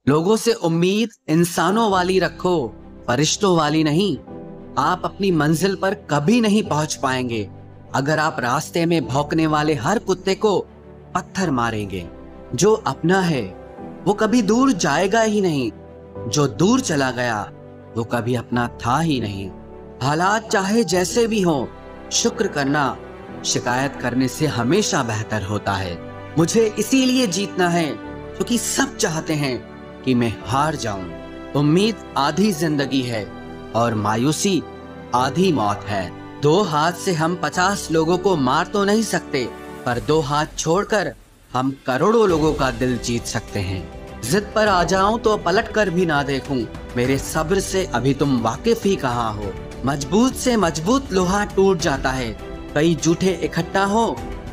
लोगों से उम्मीद इंसानों वाली रखो, फरिश्तों वाली नहीं। आप अपनी मंजिल पर कभी नहीं पहुंच पाएंगे अगर आप रास्ते में भौंकने वाले हर कुत्ते को पत्थर मारेंगे। जो अपना है वो कभी दूर जाएगा ही नहीं, जो दूर चला गया वो कभी अपना था ही नहीं। हालात चाहे जैसे भी हों, शुक्र करना शिकायत करने से हमेशा बेहतर होता है। मुझे इसीलिए जीतना है क्योंकि सब चाहते हैं कि मैं हार जाऊं। उम्मीद आधी जिंदगी है और मायूसी आधी मौत है। 2 हाथ से हम 50 लोगों को मार तो नहीं सकते, पर 2 हाथ छोड़कर हम करोड़ों लोगों का दिल जीत सकते हैं। जिद पर आ जाऊं तो पलट कर भी ना देखूं, मेरे सब्र से अभी तुम वाकिफ ही कहाँ हो। मजबूत से मजबूत लोहा टूट जाता है, कई झूठे इकट्ठा हो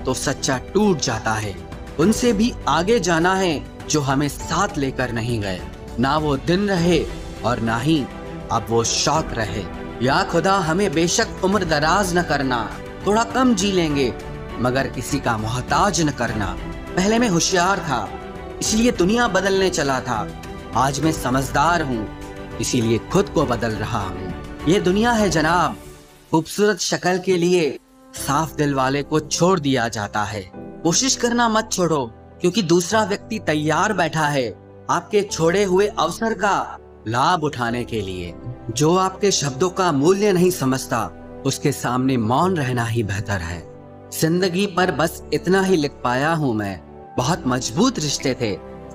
तो सच्चा टूट जाता है। उनसे भी आगे जाना है जो हमें साथ लेकर नहीं गए। ना वो दिन रहे और ना ही अब वो शौक रहे। या खुदा हमें बेशक उम्र दराज न करना, थोड़ा कम जी लेंगे मगर किसी का मोहताज न करना। पहले मैं होशियार था इसीलिए दुनिया बदलने चला था, आज मैं समझदार हूँ इसीलिए खुद को बदल रहा हूँ। ये दुनिया है जनाब, खूबसूरत शक्ल के लिए साफ दिल वाले को छोड़ दिया जाता है। कोशिश करना मत छोड़ो क्योंकि दूसरा व्यक्ति तैयार बैठा है आपके छोड़े हुए अवसर का लाभ उठाने के लिए। जो आपके शब्दों का मूल्य नहीं समझता उसके सामने मौन रहना ही बेहतर है। जिंदगी पर बस इतना ही लिख पाया हूँ मैं, बहुत मजबूत रिश्ते थे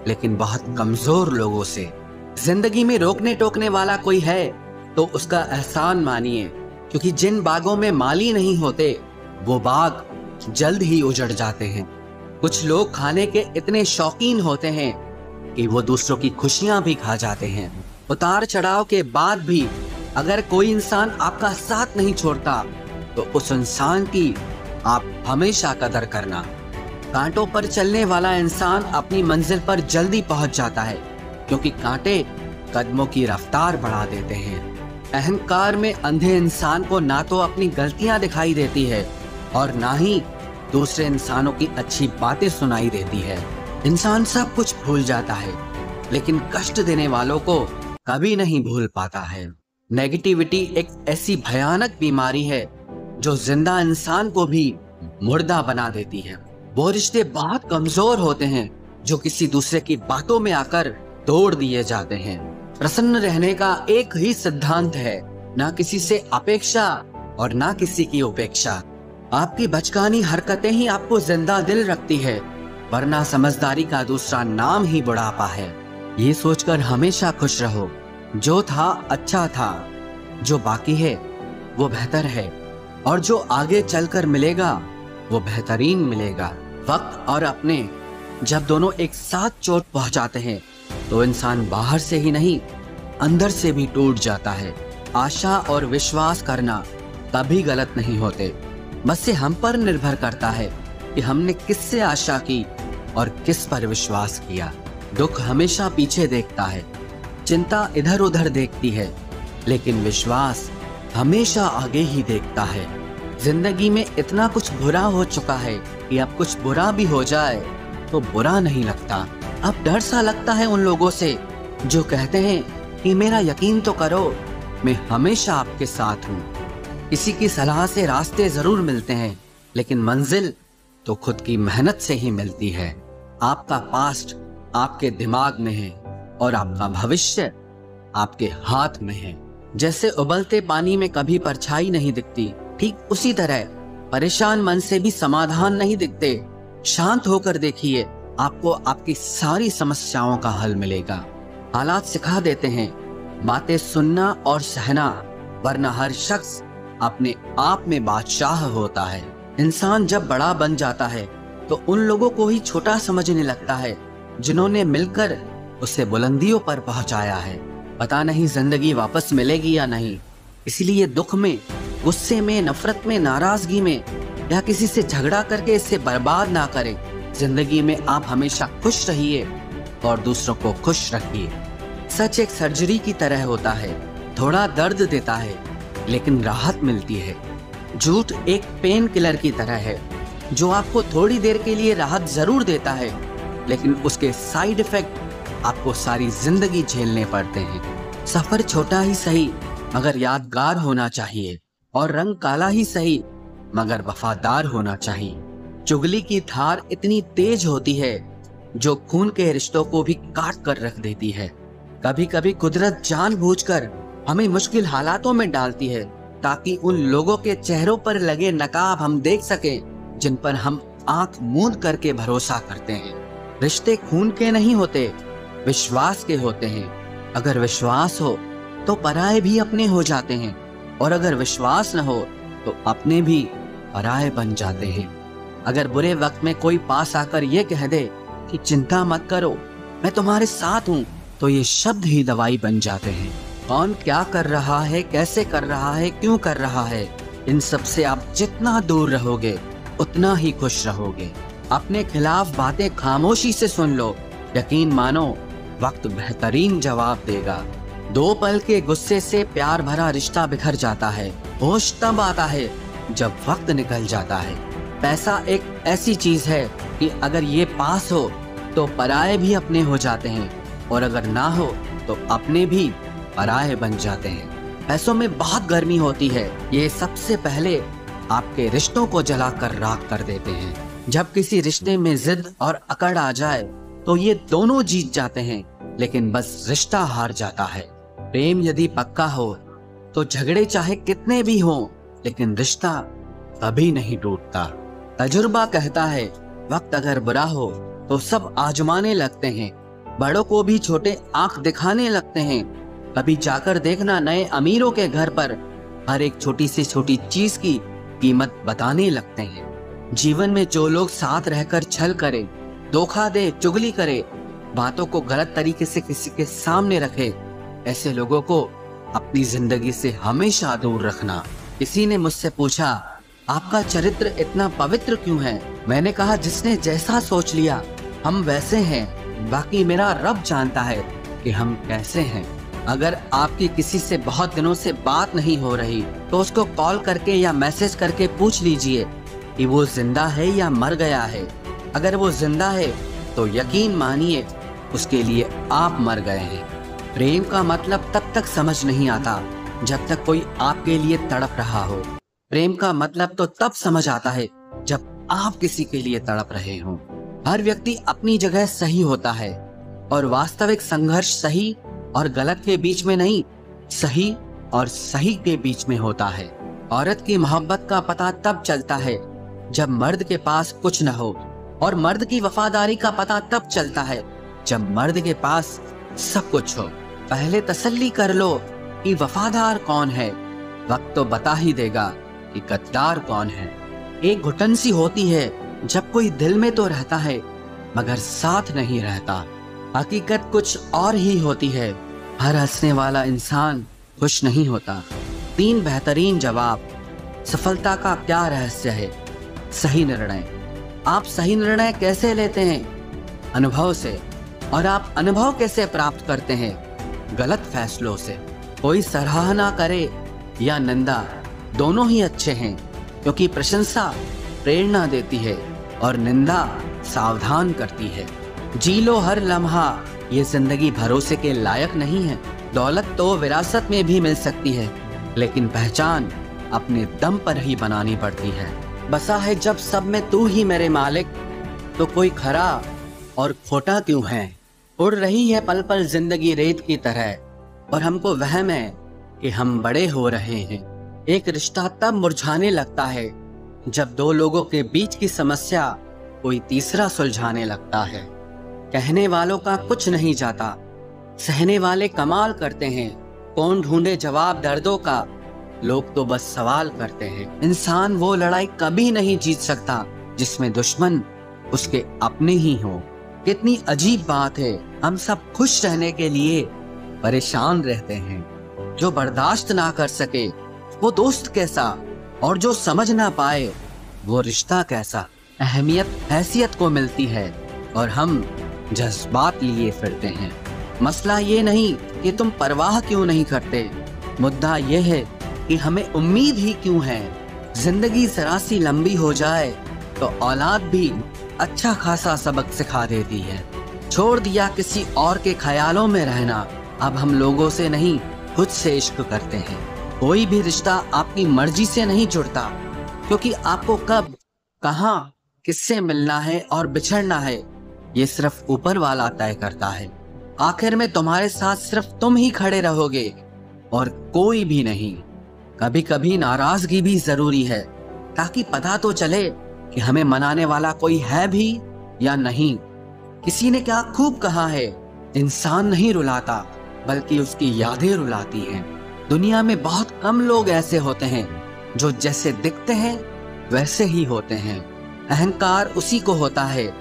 लेकिन बहुत कमजोर लोगों से। जिंदगी में रोकने टोकने वाला कोई है तो उसका एहसान मानिए, क्योंकि जिन बागों में माली नहीं होते वो बाग जल्द ही उजड़ जाते हैं। कुछ लोग खाने के इतने शौकीन होते हैं कि वो दूसरों की खुशियां भी खा जाते हैं। उतार चढ़ाव के बाद भी अगर कोई इंसान आपका साथ नहीं छोड़ता तो उस इंसान की आप हमेशा कदर करना। कांटों पर चलने वाला इंसान अपनी मंजिल पर जल्दी पहुंच जाता है क्योंकि कांटे कदमों की रफ्तार बढ़ा देते हैं। अहंकार में अंधे इंसान को ना तो अपनी गलतियां दिखाई देती है और ना ही दूसरे इंसानों की अच्छी बातें सुनाई देती है। इंसान सब कुछ भूल जाता है लेकिन कष्ट देने वालों को कभी नहीं भूल पाता है। नेगेटिविटी एक ऐसी भयानक बीमारी है जो जिंदा इंसान को भी मुर्दा बना देती है। वो रिश्ते बहुत कमजोर होते हैं जो किसी दूसरे की बातों में आकर तोड़ दिए जाते हैं। प्रसन्न रहने का एक ही सिद्धांत है, ना किसी से अपेक्षा और ना किसी की उपेक्षा। आपकी बचकानी हरकतें ही आपको जिंदा दिल रखती है, वरना समझदारी का दूसरा नाम ही बुढ़ापा है। ये सोचकर हमेशा खुश रहो, जो था अच्छा था, जो बाकी है वो बेहतर है और जो आगे चलकर मिलेगा वो बेहतरीन मिलेगा। वक्त और अपने जब दोनों एक साथ चोट पहुंचाते हैं तो इंसान बाहर से ही नहीं अंदर से भी टूट जाता है। आशा और विश्वास करना कभी गलत नहीं होते, बस ये हम पर निर्भर करता है कि हमने किससे आशा की और किस पर विश्वास किया। दुख हमेशा पीछे देखता है, चिंता इधर उधर देखती है, लेकिन विश्वास हमेशा आगे ही देखता है। जिंदगी में इतना कुछ बुरा हो चुका है कि अब कुछ बुरा भी हो जाए तो बुरा नहीं लगता। अब डर सा लगता है उन लोगों से जो कहते हैं कि मेरा यकीन तो करो, मैं हमेशा आपके साथ हूँ। किसी की सलाह से रास्ते जरूर मिलते हैं लेकिन मंजिल तो खुद की मेहनत से ही मिलती है। आपका पास्ट आपके दिमाग में है और आपका भविष्य आपके हाथ में है। जैसे उबलते पानी में कभी परछाई नहीं दिखती, ठीक उसी तरह परेशान मन से भी समाधान नहीं दिखते। शांत होकर देखिए, आपको आपकी सारी समस्याओं का हल मिलेगा। हालात सिखा देते हैं बातें सुनना और सहना, वरना हर शख्स अपने आप में बादशाह होता है। इंसान जब बड़ा बन जाता है तो उन लोगों को ही छोटा समझने लगता है जिन्होंने मिलकर उसे बुलंदियों पर पहुंचाया है। पता नहीं जिंदगी वापस मिलेगी या नहीं, इसलिए दुख में, गुस्से में, नफरत में, नाराजगी में या किसी से झगड़ा करके इसे बर्बाद ना करें। जिंदगी में आप हमेशा खुश रहिए और दूसरों को खुश रखिए। सच एक सर्जरी की तरह होता है, थोड़ा दर्द देता है लेकिन राहत मिलती है। झूठ एक पेन किलर की तरह है जो आपको थोड़ी देर के लिए राहत जरूर देता है लेकिन उसके साइड इफेक्ट आपको सारी जिंदगी झेलने पड़ते हैं। सफर छोटा ही सही मगर यादगार होना चाहिए, और रंग काला ही सही मगर वफादार होना चाहिए। चुगली की धार इतनी तेज होती है जो खून के रिश्तों को भी काट कर रख देती है। कभी कभी कुदरत जानबूझकर हमें मुश्किल हालातों में डालती है ताकि उन लोगों के चेहरों पर लगे नकाब हम देख सकें जिन पर हम आंख मूंद करके भरोसा करते हैं। रिश्ते खून के नहीं होते, विश्वास के होते हैं। अगर विश्वास हो तो पराये भी अपने हो जाते हैं, और अगर विश्वास न हो तो अपने भी पराये बन जाते हैं। अगर बुरे वक्त में कोई पास आकर ये कह दे कि चिंता मत करो, मैं तुम्हारे साथ हूँ, तो ये शब्द ही दवाई बन जाते हैं। कौन क्या कर रहा है, कैसे कर रहा है, क्यों कर रहा है, इन सब से आप जितना दूर रहोगे उतना ही खुश रहोगे। अपने खिलाफ बातें खामोशी से सुन लो, यकीन मानो वक्त बेहतरीन जवाब देगा। 2 पल के गुस्से से प्यार भरा रिश्ता बिखर जाता है। होश तब आता है जब वक्त निकल जाता है। पैसा एक ऐसी चीज है कि अगर ये पास हो तो पराये भी अपने हो जाते हैं, और अगर ना हो तो अपने भी पराये बन जाते हैं। पैसों में बहुत गर्मी होती है, ये सबसे पहले आपके रिश्तों को जलाकर राख कर देते हैं। जब किसी रिश्ते में जिद और अकड़ आ जाए तो ये दोनों जीत जाते हैं, लेकिन बस रिश्ता हार जाता है। प्रेम यदि पक्का हो तो झगड़े चाहे कितने भी हों, लेकिन रिश्ता कभी नहीं टूटता। तजुर्बा कहता है वक्त अगर बुरा हो तो सब आजमाने लगते हैं, बड़ों को भी छोटे आंख दिखाने लगते हैं। कभी जाकर देखना नए अमीरों के घर पर हर एक छोटी से छोटी चीज की कीमत बताने लगते हैं। जीवन में जो लोग साथ रहकर छल करे, धोखा दे, चुगली करे, बातों को गलत तरीके से किसी के सामने रखे, ऐसे लोगों को अपनी जिंदगी से हमेशा दूर रखना। किसी ने मुझसे पूछा आपका चरित्र इतना पवित्र क्यों है? मैंने कहा जिसने जैसा सोच लिया हम वैसे हैं, बाकी मेरा रब जानता है कि हम कैसे हैं। अगर आपकी किसी से बहुत दिनों से बात नहीं हो रही तो उसको कॉल करके या मैसेज करके पूछ लीजिए कि वो जिंदा है या मर गया है। अगर वो जिंदा है तो यकीन मानिए उसके लिए आप मर गए हैं। प्रेम का मतलब तब तक समझ नहीं आता जब तक कोई आपके लिए तड़प रहा हो। प्रेम का मतलब तो तब समझ आता है जब आप किसी के लिए तड़प रहे हो। हर व्यक्ति अपनी जगह सही होता है, और वास्तविक संघर्ष सही और गलत के बीच में नहीं, सही और सही के बीच में होता है। औरत की मोहब्बत का पता तब चलता है जब मर्द के पास कुछ न हो, और मर्द की वफादारी का पता तब चलता है जब मर्द के पास सब कुछ हो। पहले तसल्ली कर लो कि वफादार कौन है, वक्त तो बता ही देगा कि गद्दार कौन है। एक घुटन सी होती है जब कोई दिल में तो रहता है मगर साथ नहीं रहता। हकीकत कुछ और ही होती है, हर हंसने वाला इंसान खुश नहीं होता। 3 बेहतरीन जवाब। सफलता का क्या रहस्य है? सही निर्णय। आप सही निर्णय कैसे लेते हैं? अनुभव से। और आप अनुभव कैसे प्राप्त करते हैं? गलत फैसलों से। कोई सराहना करे या निंदा, दोनों ही अच्छे हैं, क्योंकि प्रशंसा प्रेरणा देती है और निंदा सावधान करती है। जी लो हर लम्हा, ये जिंदगी भरोसे के लायक नहीं है। दौलत तो विरासत में भी मिल सकती है, लेकिन पहचान अपने दम पर ही बनानी पड़ती है। बसा है जब सब में तू ही मेरे मालिक, तो कोई खरा और खोटा क्यों है? उड़ रही है पल पल जिंदगी रेत की तरह, और हमको वहम है कि हम बड़े हो रहे हैं। एक रिश्ता तब मुरझाने लगता है जब 2 लोगों के बीच की समस्या कोई तीसरा सुलझाने लगता है। कहने वालों का कुछ नहीं जाता, सहने वाले कमाल करते हैं। कौन ढूंढे जवाब दर्दों का, लोग तो बस सवाल करते हैं। इंसान वो लड़ाई कभी नहीं जीत सकता जिसमें दुश्मन उसके अपने ही हो। कितनी अजीब बात है, हम सब खुश रहने के लिए परेशान रहते हैं। जो बर्दाश्त ना कर सके वो दोस्त कैसा, और जो समझ ना पाए वो रिश्ता कैसा। अहमियत हैसियत को मिलती है और हम जज्बात लिए फिरते हैं। मसला ये नहीं कि तुम परवाह क्यों नहीं करते, मुद्दा ये है कि हमें उम्मीद ही क्यों है। जिंदगी जरा सी लंबी हो जाए तो औलाद भी अच्छा खासा सबक सिखा देती है। छोड़ दिया किसी और के ख्यालों में रहना। अब हम लोगों से नहीं, खुद से इश्क करते हैं। कोई भी रिश्ता आपकी मर्जी से नहीं जुड़ता, क्योंकि आपको कब, कहाँ, किससे मिलना है और बिछड़ना है, ये सिर्फ ऊपर वाला तय करता है। आखिर में तुम्हारे साथ सिर्फ तुम ही खड़े रहोगे और कोई भी नहीं। कभी कभी नाराजगी भी जरूरी है, ताकि पता तो चले कि हमें मनाने वाला कोई है भी या नहीं। किसी ने क्या खूब कहा है, इंसान नहीं रुलाता बल्कि उसकी यादें रुलाती हैं। दुनिया में बहुत कम लोग ऐसे होते हैं जो जैसे दिखते हैं वैसे ही होते हैं। अहंकार उसी को होता है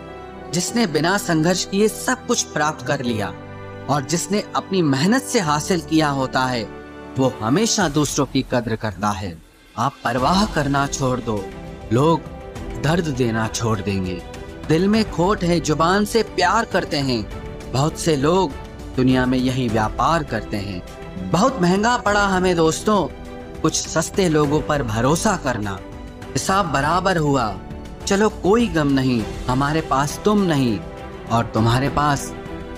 जिसने बिना संघर्ष किए सब कुछ प्राप्त कर लिया, और जिसने अपनी मेहनत से हासिल किया होता है वो हमेशा दूसरों की कद्र करता है। आप परवाह करना छोड़ दो, लोग दर्द देना छोड़ देंगे। दिल में खोट है, जुबान से प्यार करते हैं। बहुत से लोग दुनिया में यही व्यापार करते हैं। बहुत महंगा पड़ा हमें दोस्तों कुछ सस्ते लोगों पर भरोसा करना। हिसाब बराबर हुआ, चलो कोई गम नहीं। हमारे पास तुम नहीं और तुम्हारे पास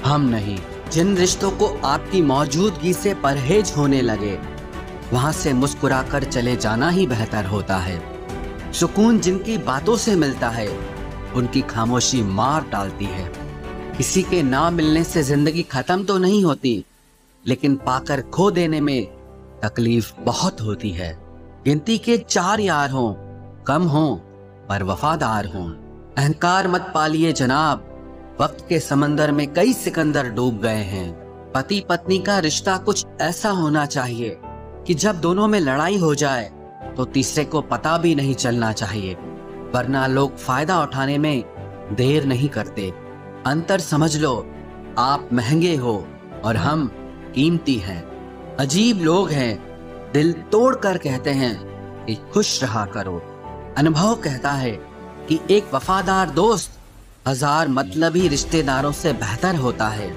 हम नहीं। जिन रिश्तों को आपकी मौजूदगी से परहेज होने लगे, वहां से मुस्कुराकर चले जाना ही बेहतर होता है। सुकून जिनकी बातों से मिलता है, उनकी खामोशी मार डालती है। किसी के ना मिलने से जिंदगी खत्म तो नहीं होती, लेकिन पाकर खो देने में तकलीफ बहुत होती है। गिनती के 4 यार हों, कम हों पर वफादार हों। अहंकार मत पालिए जनाब, वक्त के समंदर में कई सिकंदर डूब गए हैं। पति पत्नी का रिश्ता कुछ ऐसा होना चाहिए कि जब दोनों में लड़ाई हो जाए तो तीसरे को पता भी नहीं चलना चाहिए, वरना लोग फायदा उठाने में देर नहीं करते। अंतर समझ लो, आप महंगे हो और हम कीमती हैं। अजीब लोग हैं, दिल तोड़ कर कहते हैं कि खुश रहा करो। अनुभव कहता है कि एक वफादार दोस्त 1000 मतलबी रिश्तेदारों से बेहतर होता है।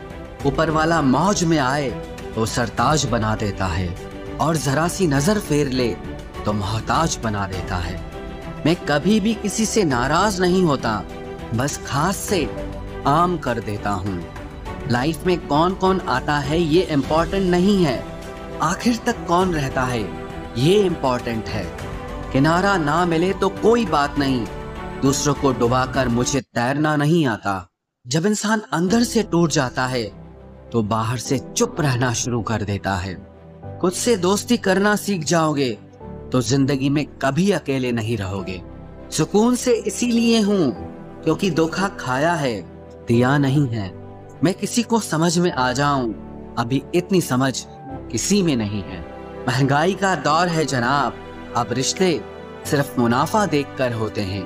ऊपर वाला मौज में आए तो सरताज बना देता है, और जरा सी नजर फेर ले तो मोहताज बना देता है। मैं कभी भी किसी से नाराज नहीं होता, बस खास से आम कर देता हूँ। लाइफ में कौन कौन आता है ये इम्पोर्टेंट नहीं है, आखिर तक कौन रहता है ये इम्पोर्टेंट है। किनारा ना मिले तो कोई बात नहीं, दूसरों को डुबाकर मुझे तैरना नहीं आता। जब इंसान अंदर से टूट जाता है तो बाहर से चुप रहना शुरू कर देता है। खुद से दोस्ती करना सीख जाओगे तो जिंदगी में कभी अकेले नहीं रहोगे। सुकून से इसीलिए हूँ क्योंकि धोखा खाया है, दिया नहीं है। मैं किसी को समझ में आ जाऊं, अभी इतनी समझ किसी में नहीं है। महंगाई का दौर है जनाब, अब रिश्ते सिर्फ मुनाफा देखकर होते हैं।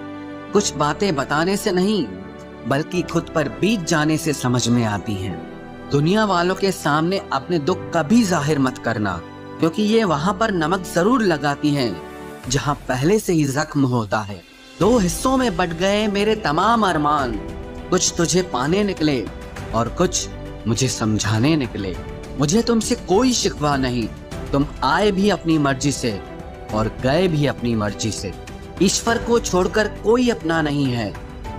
कुछ बातें बताने से नहीं बल्कि खुद पर बीत जाने से समझ में आती हैं। दुनिया वालों के सामने अपने दुख कभी जाहिर मत करना, क्योंकि ये वहां पर नमक जरूर लगाती हैं जहां पहले से ही जख्म होता है। 2 हिस्सों में बट गए मेरे तमाम अरमान, कुछ तुझे पाने निकले और कुछ मुझे समझाने निकले। मुझे तुमसे कोई शिकवा नहीं, तुम आए भी अपनी मर्जी से और गए भी अपनी मर्जी से। ईश्वर को छोड़कर कोई अपना नहीं है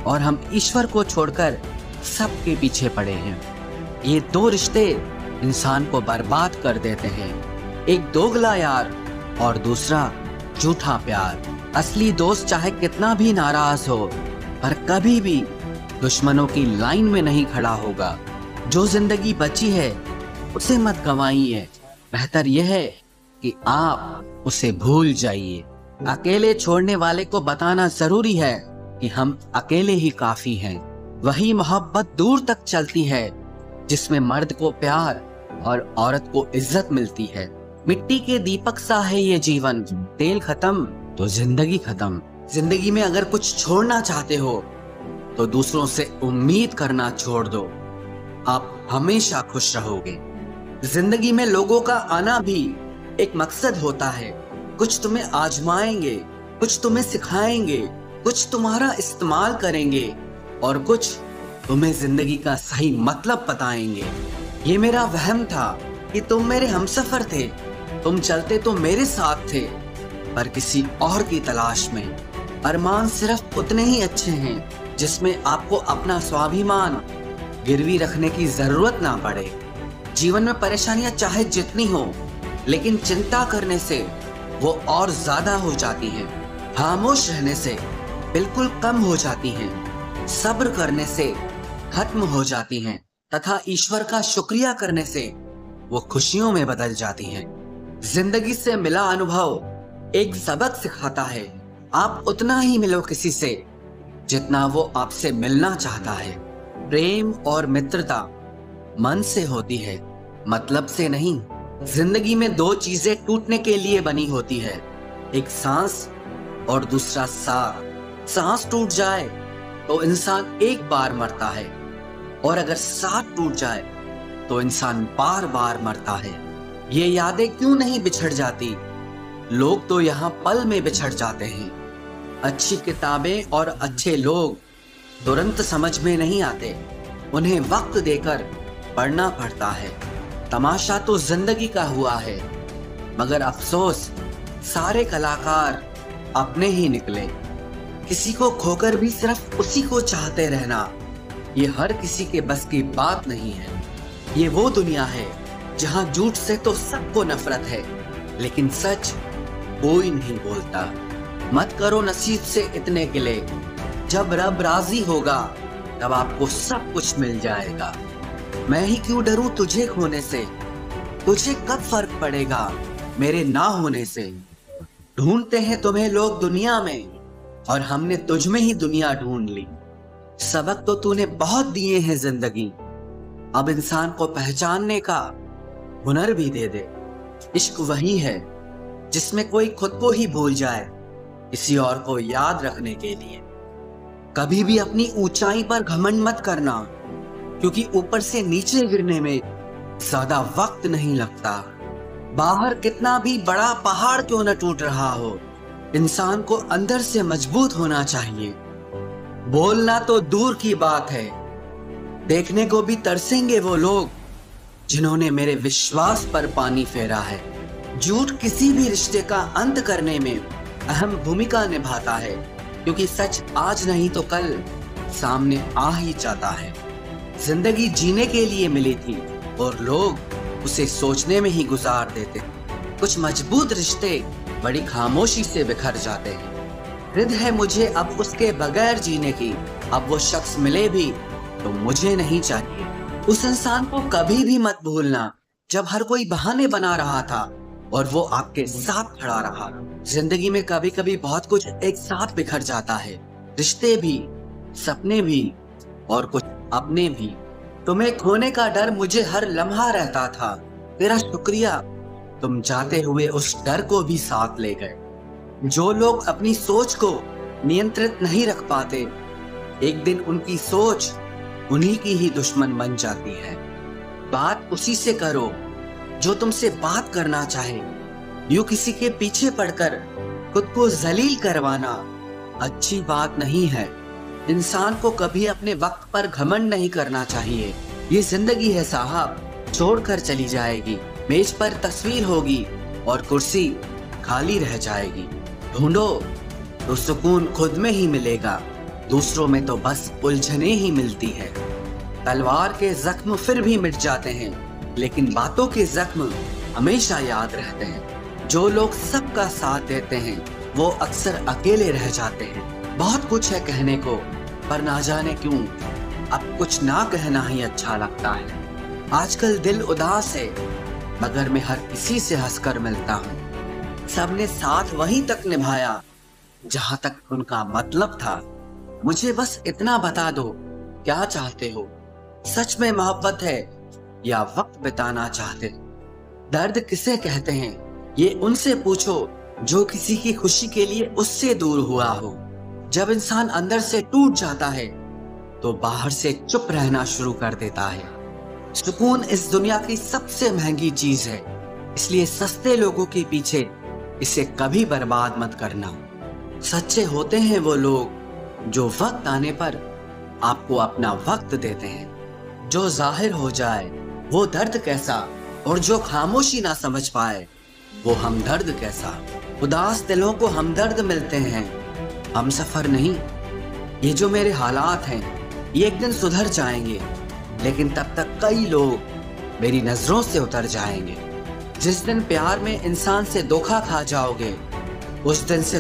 और हम ईश्वर को छोड़कर सबके पीछे पड़े हैं। ये 2 रिश्ते इंसान को बर्बाद कर देते हैं, एक दोगला यार और दूसरा झूठा प्यार। असली दोस्त चाहे कितना भी नाराज हो पर कभी भी दुश्मनों की लाइन में नहीं खड़ा होगा। जो जिंदगी बची है उसे मत गंवाइए, बेहतर यह है कि आप उसे भूल जाइए। अकेले छोड़ने वाले को बताना जरूरी है कि हम अकेले ही काफी हैं। वही मोहब्बत दूर तक चलती है जिसमें मर्द को प्यार और औरत को इज्जत मिलती है। मिट्टी के दीपक सा है ये जीवन, तेल खत्म तो जिंदगी खत्म। जिंदगी में अगर कुछ छोड़ना चाहते हो तो दूसरों से उम्मीद करना छोड़ दो, आप हमेशा खुश रहोगे। जिंदगी में लोगों का आना भी एक मकसद होता है। कुछ तुम्हें आजमाएंगे, कुछ तुम्हें सिखाएंगे, कुछ तुम्हारा इस्तेमाल करेंगे और कुछ तुम्हें जिंदगी का सही मतलब बताएंगे। ये मेरा वहम था कि तुम मेरे हमसफर थे, तुम चलते तो मेरे साथ थे पर किसी और की तलाश में। अरमान सिर्फ उतने ही अच्छे हैं जिसमें आपको अपना स्वाभिमान गिरवी रखने की जरूरत ना पड़े। जीवन में परेशानियां चाहे जितनी हो, लेकिन चिंता करने से वो और ज्यादा हो जाती हैं। खामोश रहने से बिल्कुल कम हो जाती हैं। सब्र करने से खत्म हो जाती हैं तथा ईश्वर का शुक्रिया करने से वो खुशियों में बदल जाती हैं। जिंदगी से मिला अनुभव एक सबक सिखाता है। आप उतना ही मिलो किसी से जितना वो आपसे मिलना चाहता है। प्रेम और मित्रता मन से होती है, मतलब से नहीं। जिंदगी में दो चीजें टूटने के लिए बनी होती है, एक सांस और दूसरा साथ। सांस टूट जाए तो इंसान एक बार मरता है, और अगर साथ टूट जाए तो इंसान बार बार मरता है। ये यादें क्यों नहीं बिछड़ जाती? लोग तो यहाँ पल में बिछड़ जाते हैं। अच्छी किताबें और अच्छे लोग तुरंत समझ में नहीं आते, उन्हें वक्त देकर पढ़ना पड़ता है। तमाशा तो जिंदगी का हुआ है, मगर अफसोस सारे कलाकार अपने ही निकले। किसी को खोकर भी सिर्फ उसी को चाहते रहना, ये हर किसी के बस की बात नहीं है। ये वो दुनिया है जहां झूठ से तो सबको नफरत है, लेकिन सच कोई नहीं बोलता। मत करो नसीब से इतने गिले, जब रब राजी होगा तब आपको सब कुछ मिल जाएगा। मैं ही क्यों डरूं तुझे खोने से, तुझे कब फर्क पड़ेगा मेरे ना होने से। ढूंढते हैं तुम्हें लोग दुनिया में, और हमने तुझ में ही दुनिया ढूंढ ली। सबक तो तूने बहुत दिए हैं जिंदगी, अब इंसान को पहचानने का हुनर भी दे दे। इश्क वही है जिसमें कोई खुद को ही भूल जाए किसी और को याद रखने के लिए। कभी भी अपनी ऊंचाई पर घमंड मत करना, क्योंकि ऊपर से नीचे गिरने में ज्यादा वक्त नहीं लगता। बाहर कितना भी बड़ा पहाड़ क्यों न टूट रहा हो, इंसान को अंदर से मजबूत होना चाहिए। बोलना तो दूर की बात है, देखने को भी तरसेंगे वो लोग जिन्होंने मेरे विश्वास पर पानी फेरा है। झूठ किसी भी रिश्ते का अंत करने में अहम भूमिका निभाता है, क्योंकि सच आज नहीं तो कल सामने आ ही जाता है। जिंदगी जीने के लिए मिली थी और लोग उसे सोचने में ही गुजार देते। कुछ मजबूत रिश्ते बड़ी खामोशी से बिखर जाते हैं। रिद है मुझे अब उसके बगैर जीने की, अब वो शख्स मिले भी तो मुझे नहीं चाहिए। उस इंसान को कभी भी मत भूलना जब हर कोई बहाने बना रहा था और वो आपके साथ खड़ा रहा। जिंदगी में कभी कभी बहुत कुछ एक साथ बिखर जाता है, रिश्ते भी, सपने भी और कुछ अपने भी। तुम्हें खोने का डर मुझे हर लम्हा रहता था, तेरा शुक्रिया तुम जाते हुए उस डर को भी साथ ले गए। जो लोग अपनी सोच को नियंत्रित नहीं रख पाते, एक दिन उनकी सोच उन्हीं की ही दुश्मन बन जाती है। बात उसी से करो जो तुमसे बात करना चाहे। यूं किसी के पीछे पड़कर खुद को जलील करवाना अच्छी बात नहीं है। इंसान को कभी अपने वक्त पर घमंड नहीं करना चाहिए। ये जिंदगी है साहब, छोड़कर चली जाएगी। मेज पर तस्वीर होगी और कुर्सी खाली रह जाएगी। ढूंढो तो सुकून खुद में ही मिलेगा, दूसरों में तो बस उलझने ही मिलती है। तलवार के जख्म फिर भी मिट जाते हैं, लेकिन बातों के जख्म हमेशा याद रहते हैं। जो लोग सबका साथ देते हैं वो अक्सर अकेले रह जाते हैं। बहुत कुछ है कहने को, पर ना जाने क्यों अब कुछ ना कहना ही अच्छा लगता है। आजकल दिल उदास है, मगर मैं हर किसी से हंसकर मिलता हूँ। सबने साथ वहीं तक निभाया जहां तक उनका मतलब था। मुझे बस इतना बता दो, क्या चाहते हो? सच में मोहब्बत है या वक्त बिताना चाहते? दर्द किसे कहते हैं ये उनसे पूछो जो किसी की खुशी के लिए उससे दूर हुआ हो। जब इंसान अंदर से टूट जाता है तो बाहर से चुप रहना शुरू कर देता है। सुकून इस दुनिया की सबसे महंगी चीज है, इसलिए सस्ते लोगों के पीछे इसे कभी बर्बाद मत करना। सच्चे होते हैं वो लोग जो वक्त आने पर आपको अपना वक्त देते हैं। जो जाहिर हो जाए वो दर्द कैसा, और जो खामोशी ना समझ पाए वो हमदर्द कैसा। उदास दिलों को हमदर्द मिलते हैं, हम सफर नहीं। ये जो मेरे हालात हैं ये एक दिन सुधर जाएंगे। लेकिन तब तक कई लोग मेरी नजरों से उतर जाएंगे। जिस दिन प्यार में इंसान से धोखा खा जाओगे, उस दिन से